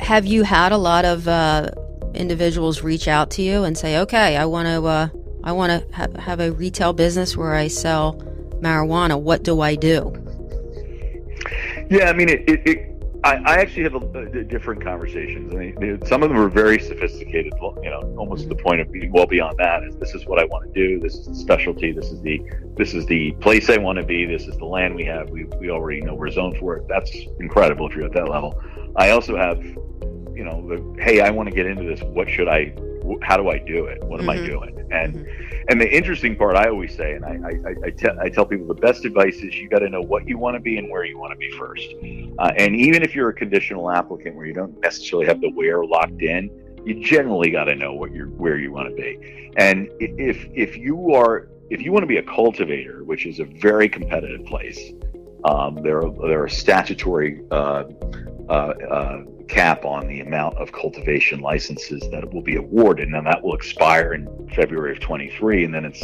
Have you had a lot of individuals reach out to you and say, okay, I want to have a retail business where I sell marijuana. What do I do? Yeah, I mean, I actually have different conversations. I mean, some of them are very sophisticated, almost to the point of being well beyond that. This is what I want to do. This is the specialty. This is the place I want to be. This is the land we have. We already know we're zoned for it. That's incredible if you're at that level. I also have, hey, I want to get into this. How do I do it? What am I doing? And the interesting part, I always say, and I tell people, the best advice is you got to know what you want to be and where you want to be first. And even if you're a conditional applicant where you don't necessarily have the where locked in, you generally got to know where you want to be. And if you want to be a cultivator, which is a very competitive place, there are statutory cap on the amount of cultivation licenses that will be awarded, and that will expire in February of 23, and then it's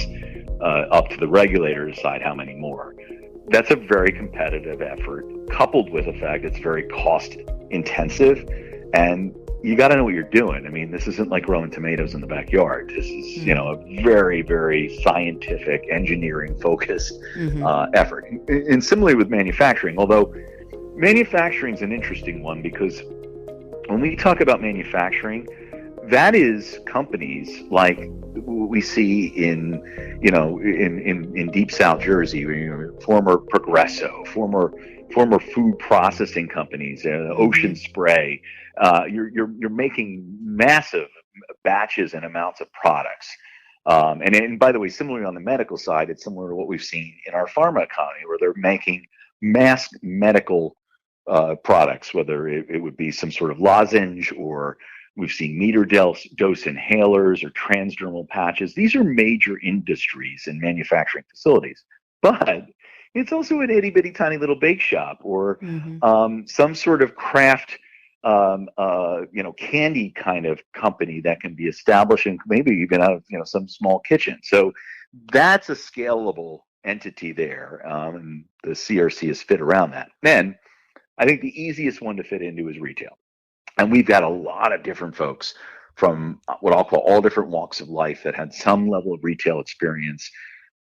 up to the regulator to decide how many more. That's a very competitive effort, coupled with the fact it's very cost intensive, and you got to know what you're doing. I mean, this isn't like growing tomatoes in the backyard. This is, a very, very scientific, engineering focused effort. And similarly with manufacturing, although manufacturing is an interesting one, because when we talk about manufacturing, that is companies like we see in deep South Jersey, former Progresso, former food processing companies, Ocean Spray. You're making massive batches and amounts of products. And by the way, similarly on the medical side, it's similar to what we've seen in our pharma economy, where they're making mass medical products, whether it would be some sort of lozenge, or we've seen meter dose inhalers or transdermal patches. These are major industries and manufacturing facilities, but it's also an itty bitty tiny little bake shop, or some sort of craft, candy kind of company that can be established, and maybe even out of some small kitchen. So that's a scalable entity there, and the CRC is fit around that. Then I think the easiest one to fit into is retail. And we've got a lot of different folks from what I'll call all different walks of life that had some level of retail experience,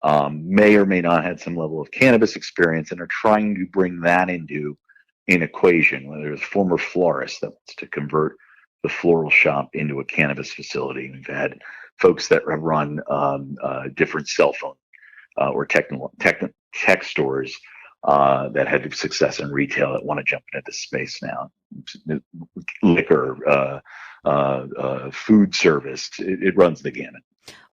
may or may not had some level of cannabis experience, and are trying to bring that into an equation. Whether there's a former florist that wants to convert the floral shop into a cannabis facility. We've had folks that have run different cell phone or tech stores that had success in retail that want to jump into this space now. Liquor, food service, it runs the gamut.